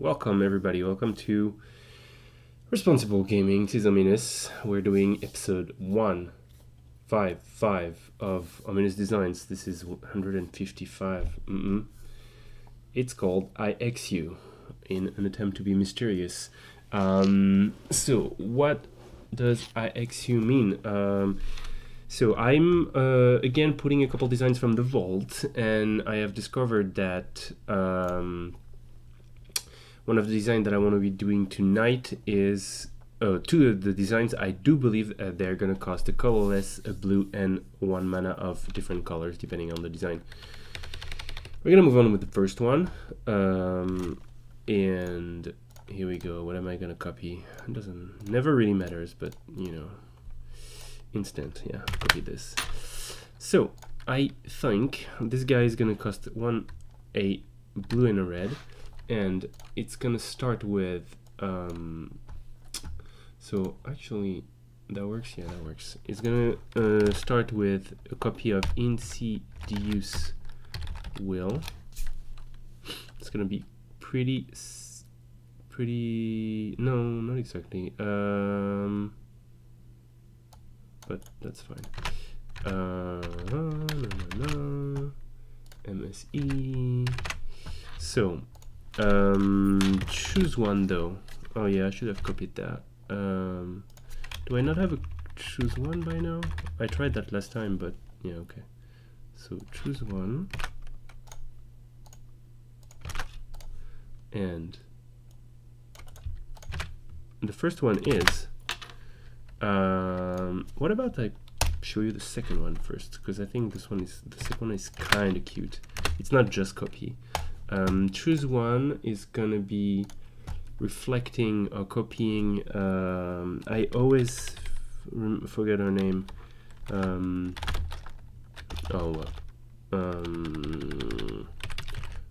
welcome everybody. Welcome to Responsible Gaming. This is Ominous. We're doing episode 155 of Ominous Designs. This is 155. It's called IXU in an attempt to be mysterious. So what does IXU mean? So I'm again putting a couple designs from the vault, and I have discovered that one of the designs that I want to be doing tonight is two of the designs. I do believe they're going to cost a colorless, a blue, and 1 mana of different colors depending on the design. We're going to move on with the first one, and here we go. What am I going to copy? It never really matters, but you know, instant. Yeah, copy this. So I think this guy is going to cost a blue and a red. And it's gonna start with, so actually that works, yeah, that works. It's gonna start with a copy of Insidious Will. It's gonna be pretty, no, not exactly, but that's fine. MSE, so, choose one though. Oh yeah, I should have copied that. Do I not have a choose one by now? I tried that last time, but yeah, okay. So choose one. And the first one is, what about I show you the second one first? Because I think the second one is kind of cute. It's not just copy. Choose one is gonna be reflecting or copying. I always forget her name.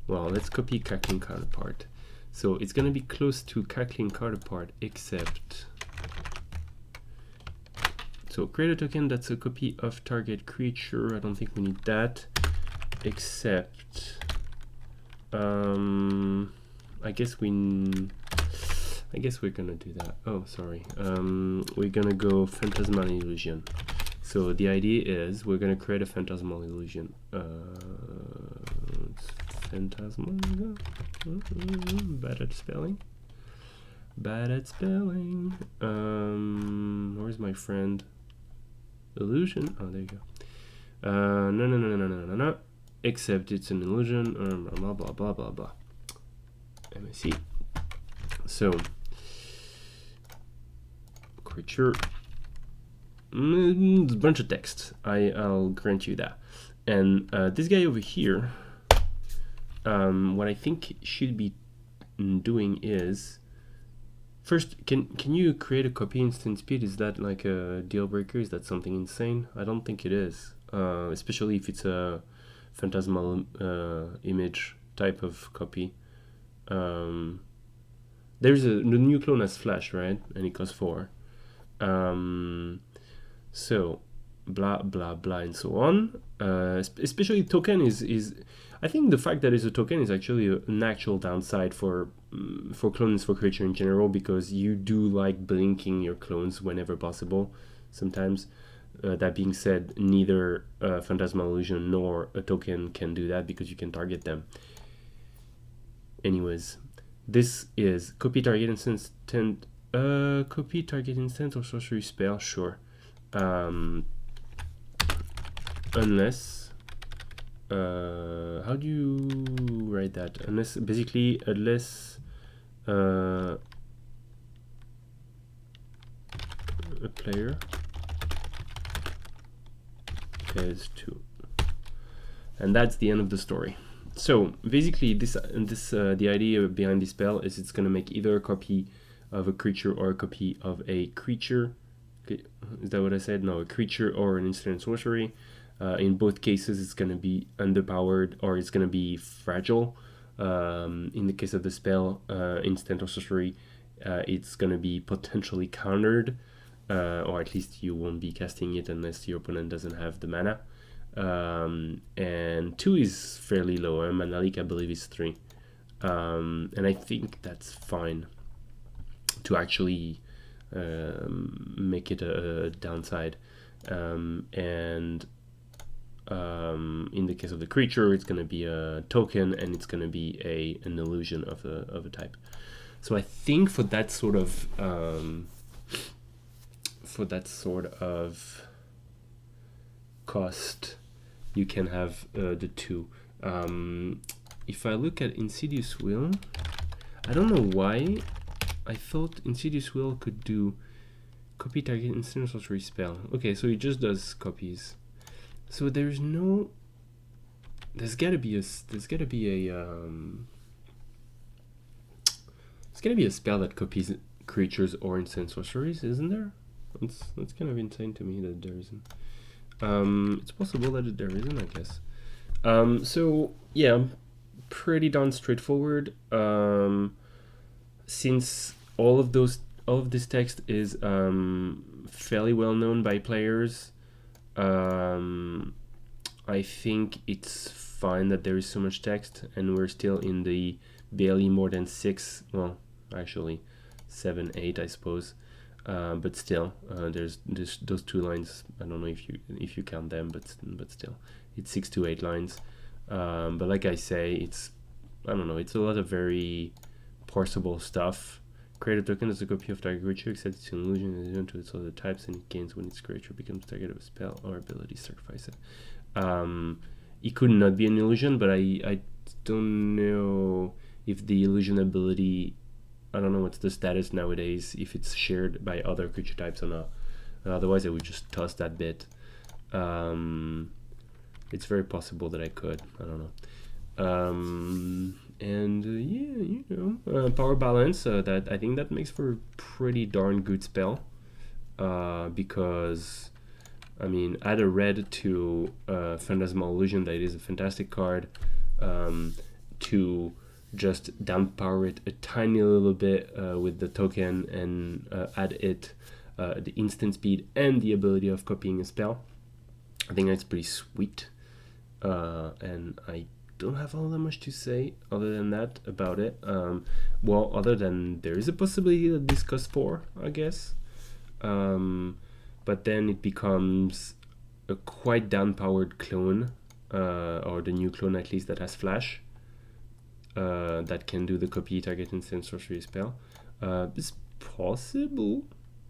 Well, let's copy Cackling Counterpart. So it's gonna be close to Cackling Counterpart, except. So create a token that's a copy of target creature. I don't think we need that, except. I guess we're gonna do that. Oh, sorry. We're gonna go Phantasmal Illusion. So the idea is we're gonna create a Phantasmal Illusion. Phantasmal. Bad at spelling. Where's my friend? Illusion. Oh, there you go. No. Except it's an illusion, blah blah blah blah blah. MSC. So creature, a bunch of text. I'll grant you that. And this guy over here, what I think should be doing is first, can you create a copy instant speed? Is that like a deal breaker? Is that something insane? I don't think it is, especially if it's a phantasmal image type of copy. There's the new clone has flash, right? And it costs 4. So blah blah blah and so on. Especially token is I think the fact that it's a token is actually an actual downside for clones for creature in general, because you do like blinking your clones whenever possible sometimes. That being said, neither Phantasmal Illusion nor a token can do that because you can target them. Anyways, this is copy target instant, copy target instant or sorcery spell, sure. Unless, how do you write that? Unless a player is 2, and that's the end of the story. So basically the idea behind this spell is it's going to make either a copy of a creature or a copy of a creature. Okay, is that what I said? No, a creature or an instant sorcery. In both cases it's going to be underpowered or it's going to be fragile. In the case of the spell, instant or sorcery, it's going to be potentially countered. Or at least you won't be casting it unless your opponent doesn't have the mana. And 2 is fairly low. Mana leak, I believe, is 3. And I think that's fine to actually make it a downside. And in the case of the creature, it's going to be a token, and it's going to be an illusion of a type. So I think for that sort of cost, you can have the two. If I look at Insidious Will, I don't know why I thought Insidious Will could do copy target instant sorcery spell. Okay, so it just does copies. So there's gotta be a spell that copies creatures or instant sorceries, isn't there? That's kind of insane to me that there isn't. It's possible that there isn't, I guess. So yeah, pretty darn straightforward. Since all of this text is fairly well known by players, I think it's fine that there is so much text, and we're still in the barely more than 6, well, actually 7, 8, I suppose. But still, there's those 2 lines. I don't know if you count them, but still, it's 6 to 8 lines. But like I say, it's a lot of very parsable stuff. Create a token as a copy of target creature, except it's an illusion and addition to its other types, and it gains when its creature becomes target of a spell or ability. Sacrifice it. It could not be an illusion, but I don't know if the illusion ability, I don't know what's the status nowadays, if it's shared by other creature types or not. Otherwise, I would just toss that bit. It's very possible that I could. I don't know. Power balance. That I think that makes for a pretty darn good spell. Because, I mean, add a red to Phantasmal Illusion. That is a fantastic card. To just downpower it a tiny little bit with the token, and add it the instant speed and the ability of copying a spell. I think that's pretty sweet, and I don't have all that much to say other than that about it. Well, other than there is a possibility that this costs 4, I guess, but then it becomes a quite downpowered clone, or the new clone at least, that has flash. That can do the copy target instant sorcery spell. It's possible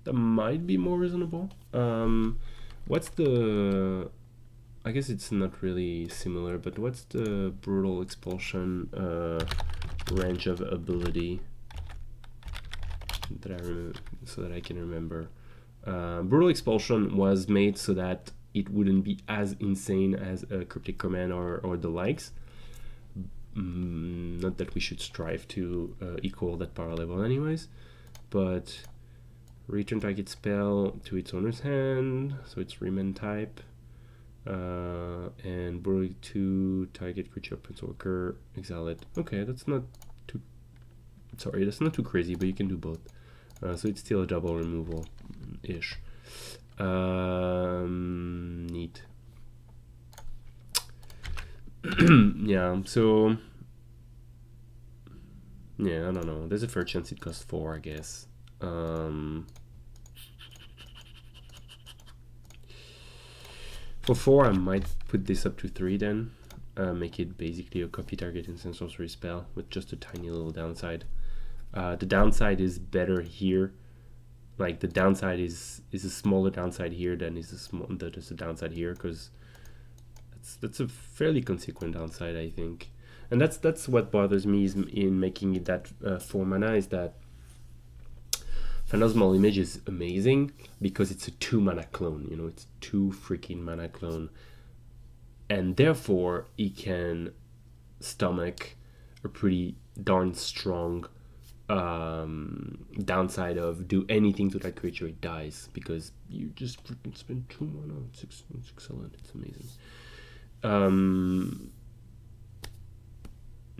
that might be more reasonable. What's the... I guess it's not really similar, but what's the Brutal Expulsion range of ability that I remember, so that I can remember? Brutal Expulsion was made so that it wouldn't be as insane as a Cryptic Command or the likes. Not that we should strive to equal that power level anyways, but return target spell to its owner's hand, so it's remand type, and Brutal 2 target creature Planeswalker, exile it. Okay, that's not too crazy, but you can do both, so it's still a double removal ish. Neat. Yeah, so yeah, I don't know. There's a fair chance it costs 4, I guess. For 4, I might put this up to 3 then. Make it basically a copy target instant sorcery spell with just a tiny little downside. The downside is better here. Like, the downside is a smaller downside here than is a downside here, because that's a fairly consequent downside, I think. And that's what bothers me is in making it that 4 mana, is that Phantasmal Image is amazing because it's a 2 mana clone, you know, it's 2 freaking mana clone, and therefore it can stomach a pretty darn strong downside of do anything to that creature, it dies, because you just freaking spend 2 mana. It's excellent, it's amazing.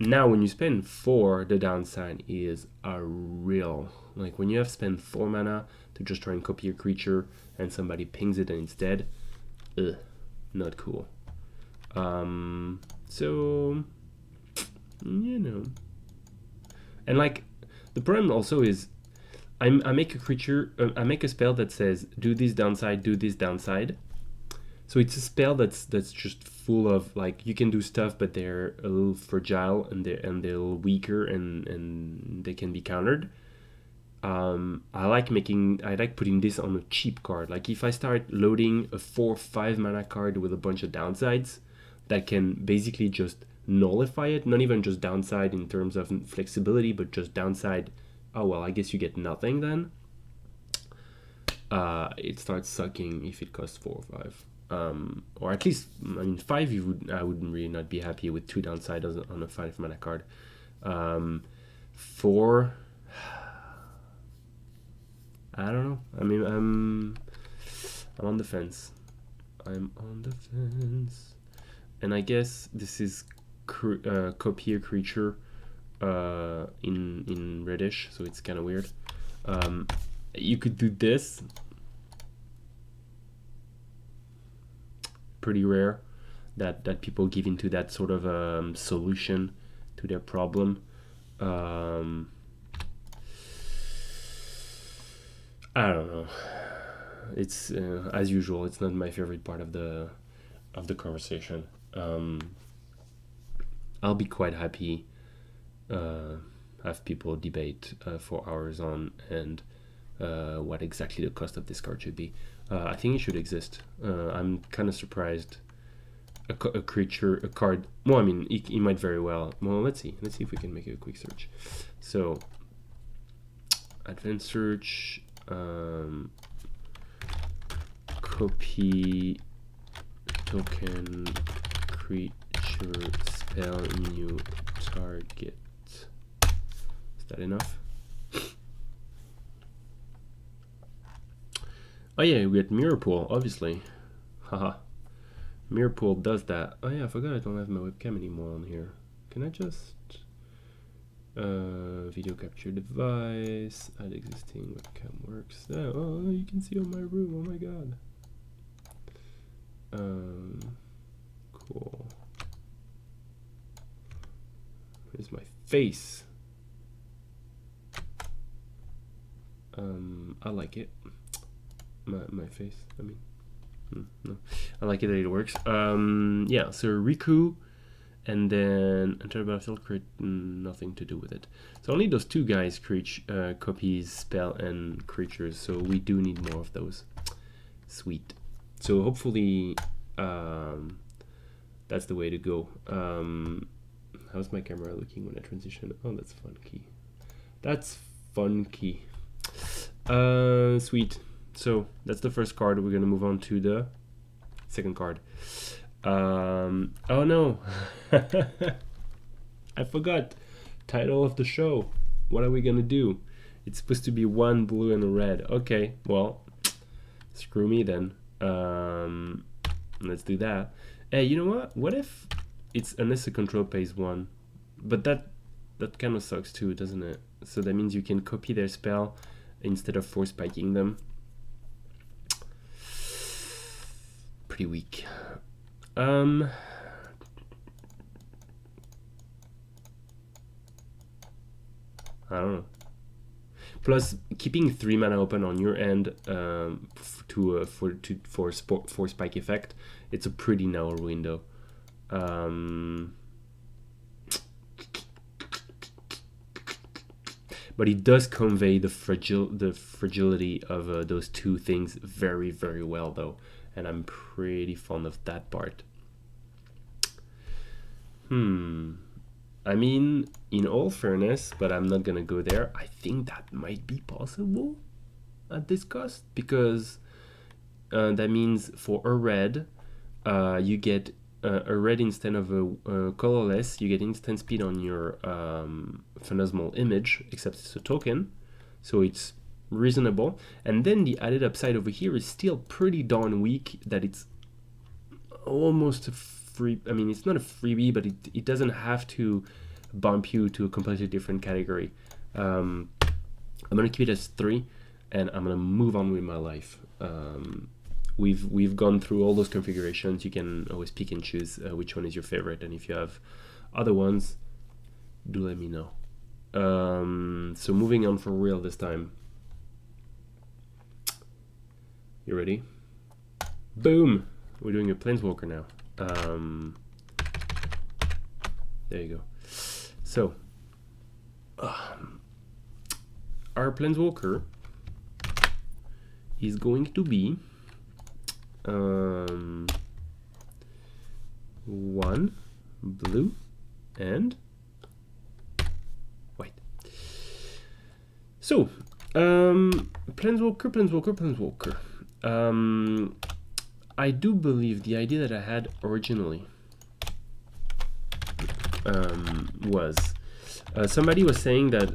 Now when you spend 4, the downside is a real, like when you have spent 4 mana to just try and copy your creature and somebody pings it and it's dead, not cool. So, you know, And like the problem also is I make a creature, I make a spell that says do this downside, do this downside. So it's a spell that's just full of like you can do stuff, but they're a little fragile and they're a little weaker and they can be countered. I like putting this on a cheap card. Like if I start loading a 4-5 mana card with a bunch of downsides, that can basically just nullify it. Not even just downside in terms of flexibility, but just downside. Oh well, I guess you get nothing then. It starts sucking if it costs 4 or 5. Or at least, I mean, 5. I would really not be happy with 2 downside on a 5 mana card. 4. I don't know. I mean, I'm on the fence. I'm on the fence. And I guess this is copy a creature in reddish, so it's kind of weird. You could do this. Pretty rare that people give into that sort of solution to their problem. I don't know. It's as usual. It's not my favorite part of the conversation. I'll be quite happy have people debate for hours on and what exactly the cost of this card should be. I think it should exist. I'm kind of surprised. A card. Well, I mean, it might very well. Well, let's see. Let's see if we can make a quick search. So, advanced search. Copy token creature spell new target. Is that enough? Oh yeah, we got Mirror Pool, obviously. Haha. Mirror Pool does that. Oh yeah, I forgot I don't have my webcam anymore on here. Can I just video capture device, add existing webcam works. Oh, you can see on my room. Oh my god. Cool. Here's my face. I like it. My face. I mean, no. I like it that it works. Yeah. So Riku. And then enter battlefield, create nothing to do with it. So only those 2 guys create copies, spell, and creatures. So we do need more of those. Sweet. So hopefully that's the way to go. How's my camera looking when I transition? Oh, that's funky. That's funky. Sweet. So that's the first card. We're gonna move on to the second card. Oh no. I forgot. Title of the show. What are we gonna do? It's supposed to be 1 blue and a red. Okay, well, screw me then. Let's do that. Hey, you know what? What if it's unless the control pays 1? But that kind of sucks too, doesn't it? So that means you can copy their spell instead of force spiking them. Pretty weak. I don't know. Plus, keeping 3 mana open on your end for spike effect, it's a pretty narrow window. But it does convey the fragility of those 2 things very, very well, though, and I'm pretty fond of that part. I mean, in all fairness, but I'm not gonna go there, I think that might be possible at this cost, because that means for a red, you get a red instead of a colorless, you get instant speed on your phantasmal image, except it's a token, so it's reasonable. And then the added upside over here is still pretty darn weak, that it's almost a free, I mean, it's not a freebie, but it doesn't have to bump you to a completely different category. I'm gonna keep it as 3, and I'm gonna move on with my life. We've gone through all those configurations. You can always pick and choose which one is your favorite, and if you have other ones, do let me know. So moving on for real this time. You ready? Boom! We're doing a Planeswalker now. There you go. So, our Planeswalker is going to be 1 blue and white. So, Planeswalker. I do believe the idea that I had originally was somebody was saying that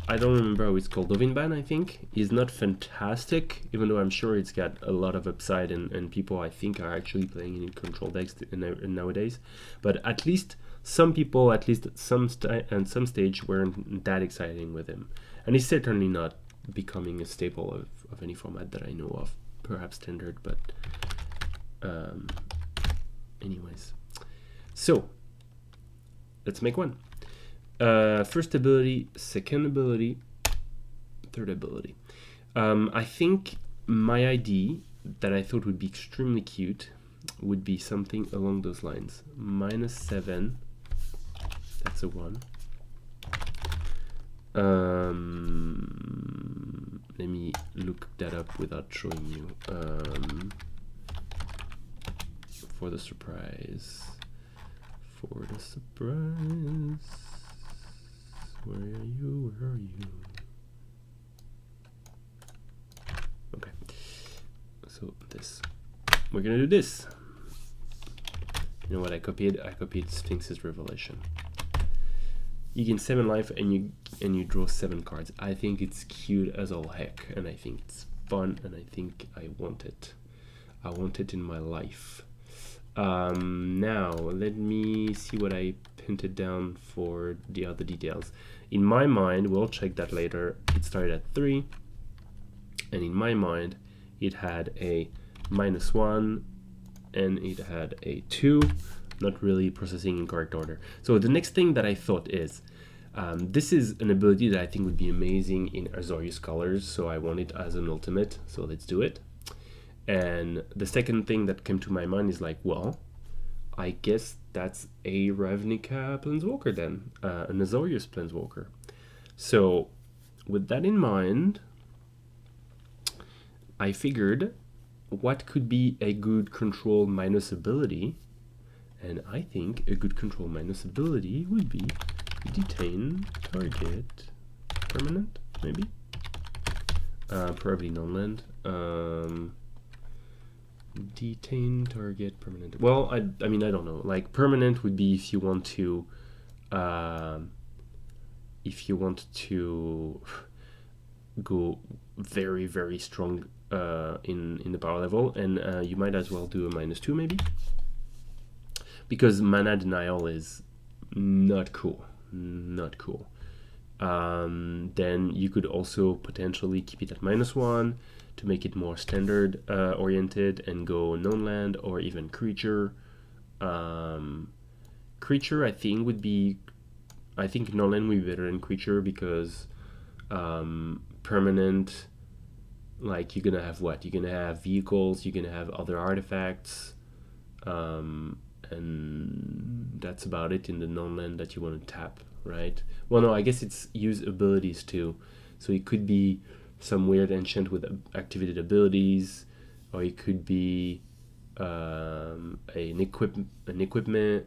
I don't remember how it's called, Dovinban, I think, is not fantastic, even though I'm sure it's got a lot of upside and people I think are actually playing in control decks nowadays. But at least some people, at least at some stage, weren't that exciting with him. And he's certainly not becoming a staple of any format that I know of. Perhaps standard, but anyways. So, let's make one. First ability, second ability, third ability. I think my ID that I thought would be extremely cute would be something along those lines. -7, that's a 1. Let me look that up without showing you. For the surprise. For the surprise. Where are you? Where are you? Okay. So this. We're gonna do this. You know what I copied? I copied Sphinx's Revelation. You gain 7 life and you draw 7 cards. I think it's cute as all heck, and I think it's fun, and I think I want it. I want it in my life. Now let me see what I hinted down for the other details. In my mind, we'll check that later, it started at 3, and in my mind it had a -1 and it had a 2, not really processing in correct order. So the next thing that I thought is, this is an ability that I think would be amazing in Azorius colors, so I want it as an ultimate, so let's do it. And the second thing that came to my mind is like, well, I guess that's a Ravnica Planeswalker then, an Azorius Planeswalker. So with that in mind, I figured what could be a good control minus ability, and I think a good control minus ability would be detain target permanent, maybe? Probably non-land. Detain target permanent. Well, I mean, I don't know. Like, permanent would be if you want to go very, very strong in the power level, and you might as well do a -2 maybe, because mana denial is not cool. Then you could also potentially keep it at -1 to make it more standard oriented and go non-land or even creature. Creature I think non-land would be better than creature, because permanent, like, you're gonna have what? You're gonna have vehicles, you're gonna have other artifacts, and that's about it in the non-land that you want to tap, right? Well, no, I guess it's use abilities too. So it could be some weird enchant with activated abilities, or it could be an equipment.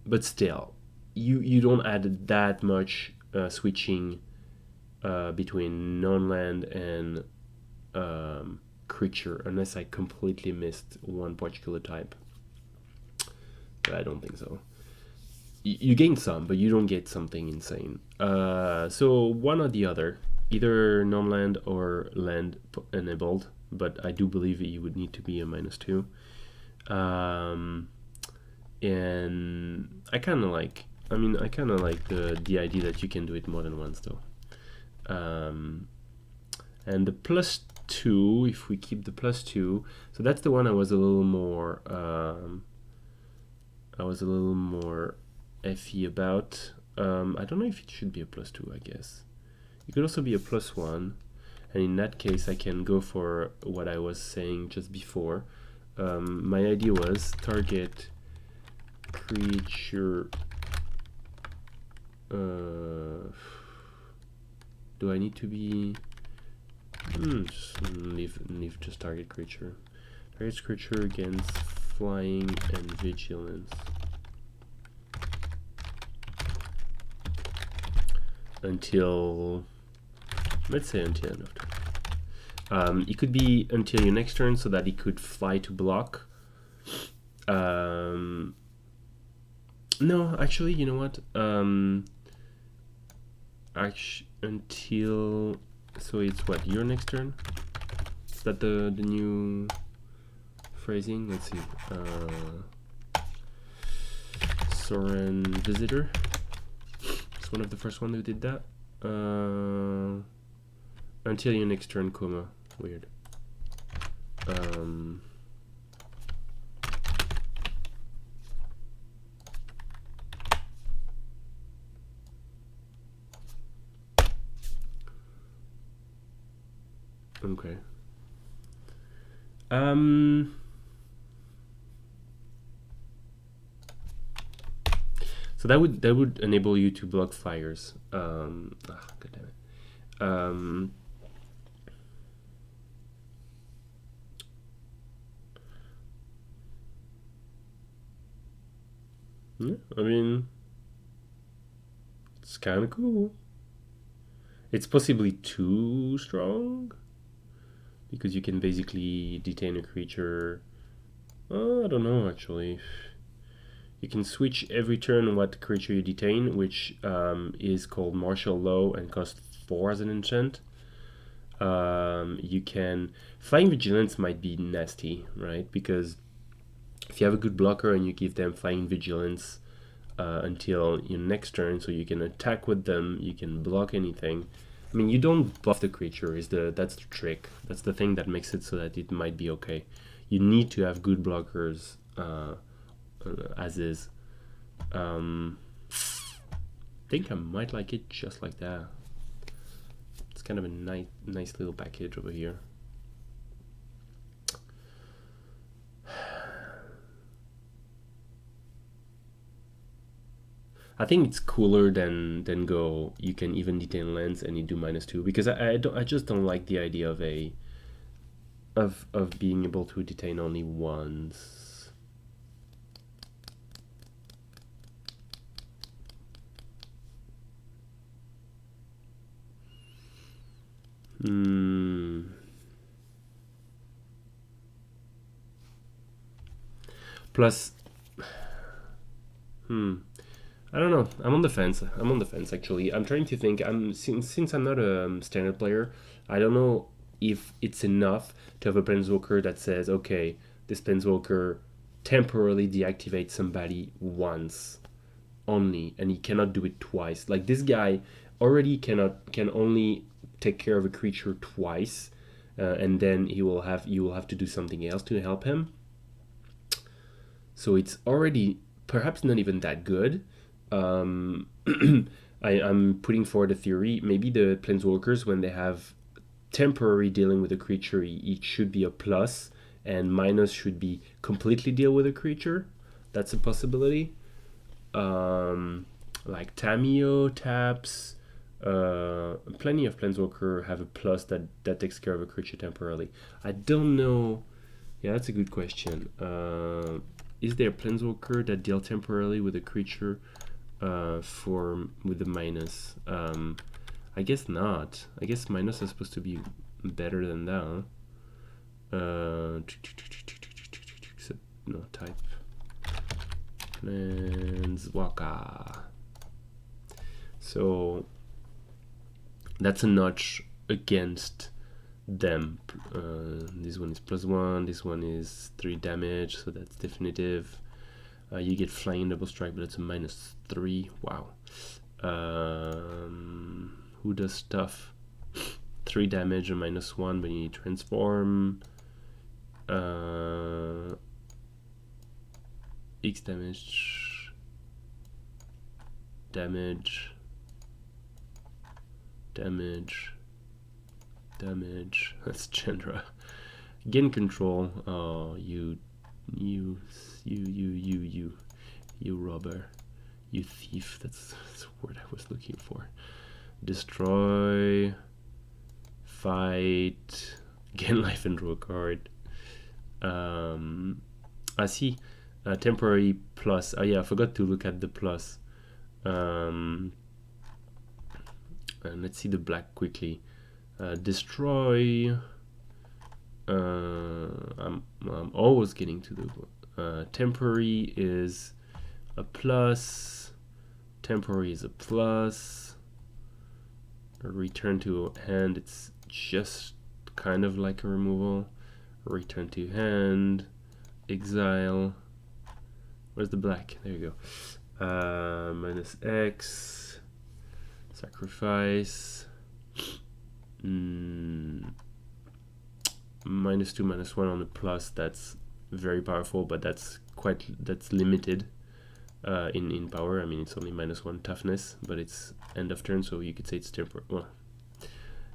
But still, you don't add that much switching between non-land and creature, unless I completely missed one particular type. But I don't think so. You gain some, but you don't get something insane. So one or the other, either non-land or land enabled, but I do believe you would need to be a -2. And I kind of like the idea that you can do it more than once though. And the +2, if we keep the +2, so that's the one I was a little more FE about. I don't know if it should be a +2, I guess. It could also be a +1, and in that case I can go for what I was saying just before. My idea was target creature. Do I need to be? Just leave just target creature. Target creature against flying and vigilance. Until, let's say until end of turn. It could be until your next turn so that it could fly to block. No, actually, you know what? Until, so it's what, your next turn? Is that the new phrasing? Let's see. Soren Visitor. It's one of the first one who did that. Until your next turn, comma. Weird. Okay. So that would enable you to block flyers. God damn it. Yeah, I mean, it's kind of cool. It's possibly too strong because you can basically detain a creature. I don't know, actually. You can switch every turn what creature you detain, which is called martial law and costs 4 as an enchant. You can, flying vigilance might be nasty, right? Because if you have a good blocker and you give them flying vigilance until your next turn, so you can attack with them, you can block anything. I mean, you don't buff the creature, that's the trick. That's the thing that makes it so that it might be okay. You need to have good blockers as is. I think I might like it just like that. It's kind of a nice little package over here. I think it's cooler than go. You can even detain lands and you do -2 because I just don't like the idea of being able to detain only once. Plus, I don't know. I'm on the fence. Actually. I'm trying to think. Since I'm not a standard player, I don't know if it's enough to have a planeswalker that says, okay, this planeswalker temporarily deactivates somebody once only, and he cannot do it twice. Like this guy already can only take care of a creature twice, and then you will have to do something else to help him. So it's already perhaps not even that good. I'm putting forward a theory. Maybe the planeswalkers, when they have temporary dealing with a creature, it should be a plus, and minus should be completely deal with a creature. That's a possibility. Like Tamio taps. Plenty of planeswalker have a plus that takes care of a creature temporarily. I don't know. Yeah, that's a good question. Is there a planeswalker that deal temporarily with a creature with the minus? I guess not. I guess minus is supposed to be better than that. Except no type. Planeswalker. So that's a notch against them. This one is +1, this one is 3 damage, so that's definitive. You get flying double strike, but it's a -3. Wow. Who does stuff? 3 damage and -1, but you need transform. X damage. damage, damage, damage. That's Jara. Gain control. Oh, you robber, you thief. That's the word I was looking for. Destroy, fight, gain life and draw a card. I see. Temporary plus. Oh yeah, I forgot to look at the plus. And let's see the black quickly. Destroy. I'm always getting to the temporary is a plus. Temporary is a plus. Return to hand. It's just kind of like a removal. Return to hand. Exile. Where's the black? There you go. Minus X. Sacrifice. -2, -1 on the plus. That's very powerful, but that's limited in power. I mean, it's only -1 toughness, but it's end of turn, so you could say it's temporary. Well,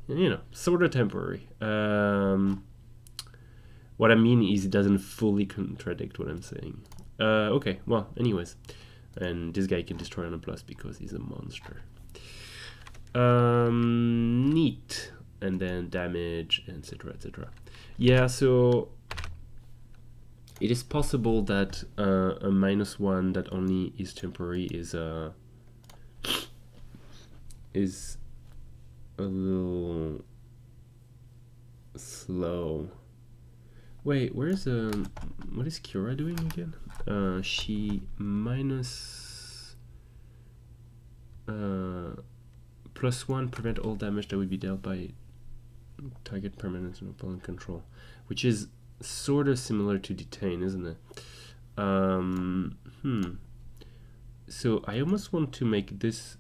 you know, sort of temporary. What I mean is it doesn't fully contradict what I'm saying. Okay, well, anyways. And this guy can destroy on a plus because he's a monster. Neat. And then damage, etc., etc. Yeah, so it is possible that a -1 that only is temporary is a little slow. Wait, where's what is Jara doing again? She minus +1 prevent all damage that would be dealt by target permanent and opponent control, which is sort of similar to detain, isn't it? So I almost want to make this.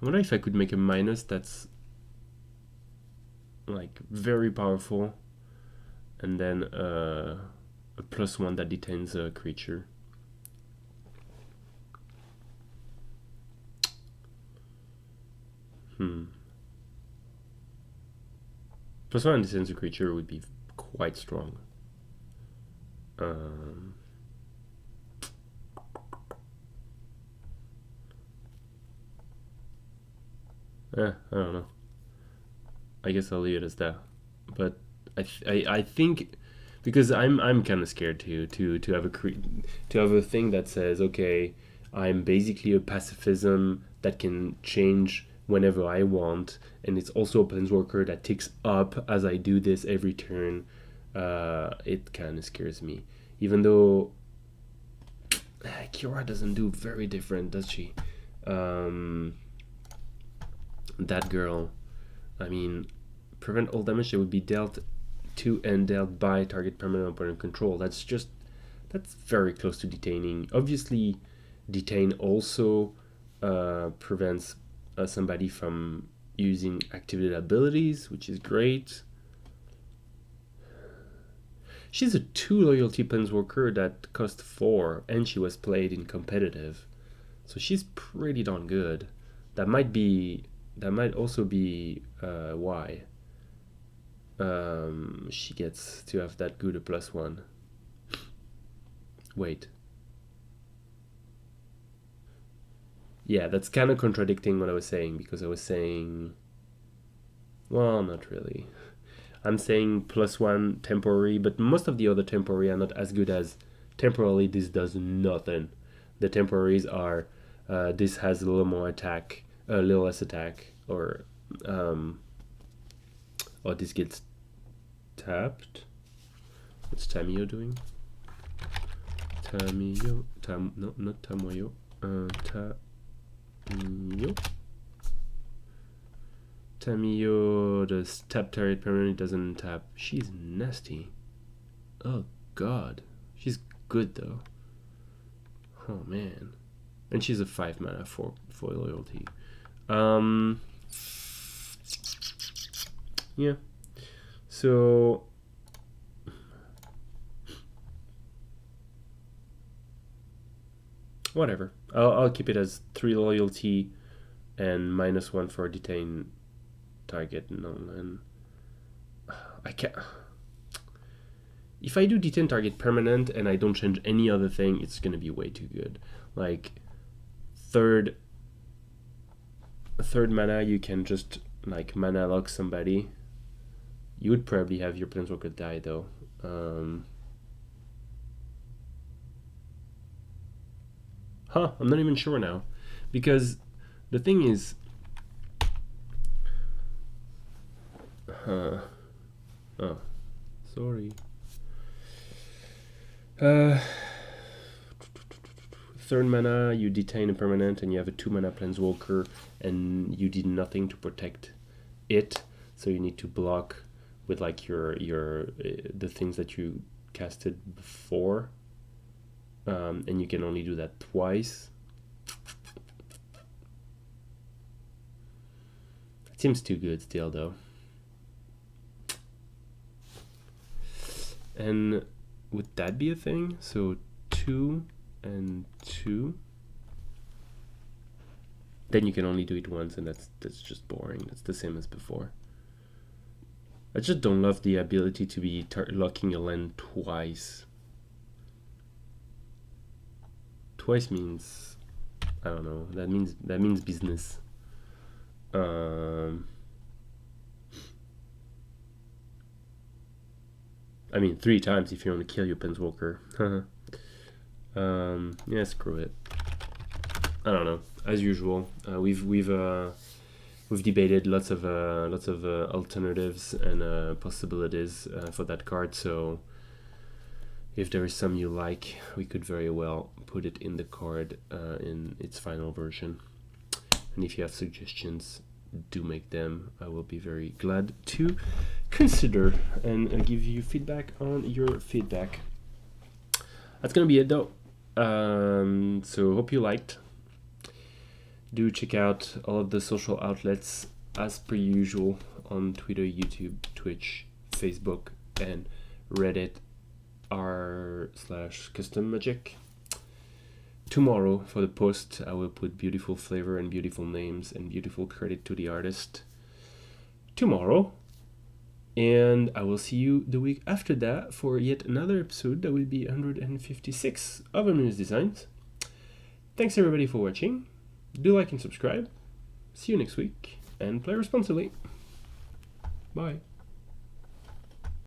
I wonder if I could make a minus that's like very powerful, and then a +1 that detains a creature. +1 detains a creature would be quite strong. I don't know. I guess I'll leave it as that. But I think because I'm kind of scared to have a thing that says, okay, I'm basically a pacifism that can change whenever I want, and it's also a planeswalker that ticks up as I do this every turn. It kind of scares me, even though Jara doesn't do very different, does she? That girl, I mean, prevent all damage that would be dealt to and dealt by target permanent opponent control. That's very close to detaining. Obviously, detain also prevents somebody from using activated abilities, which is great. She's a 2 loyalty planeswalker that cost 4, and she was played in competitive, so she's pretty darn good. That might also be why she gets to have that good a +1. Wait. Yeah, that's kind of contradicting what I was saying, because I was saying, well, not really. I'm saying +1 temporary, but most of the other temporary are not as good as temporarily. This does nothing. The temporaries are this has a little more attack, a little less attack, or this gets tapped. What's Tamiyo doing? Tamiyo, no, not Tamoyo. Tamiyo, the tap target permanently doesn't tap. She's nasty. Oh god, she's good though. Oh man, and she's a 5 mana for loyalty. Yeah. So Whatever. I'll keep it as 3 loyalty and -1 for detain target. No, and I can't. If I do detain target permanent and I don't change any other thing, it's gonna be way too good. Like third mana, you can just like mana lock somebody. You would probably have your planeswalker die though. I'm not even sure now, because the thing is, oh, sorry. Third mana, you detain a permanent, and you have a 2 mana planeswalker, and you did nothing to protect it, so you need to block with like your the things that you casted before, and you can only do that twice. It seems too good still though. And would that be a thing? So 2 and 2. Then you can only do it once, and that's just boring. That's the same as before. I just don't love the ability to be locking a land twice. Twice means, I don't know. That means business. I mean 3 times if you want to kill your planeswalker. Yeah, screw it. I don't know. As usual, we've debated lots of alternatives and possibilities for that card. So if there is some you like, we could very well put it in the card in its final version. And if you have suggestions, do make them. I will be very glad to consider and give you feedback on your feedback. That's gonna be it though. So hope you liked. Do check out all of the social outlets as per usual on Twitter, YouTube, Twitch, Facebook, and Reddit r/custom magic. Tomorrow for the post, I will put beautiful flavor and beautiful names and beautiful credit to the artist tomorrow. And I will see you the week after that for yet another episode. That will be 156 of Ominous Designs. Thanks everybody for watching. Do like and subscribe. See you next week, and play responsibly. Bye.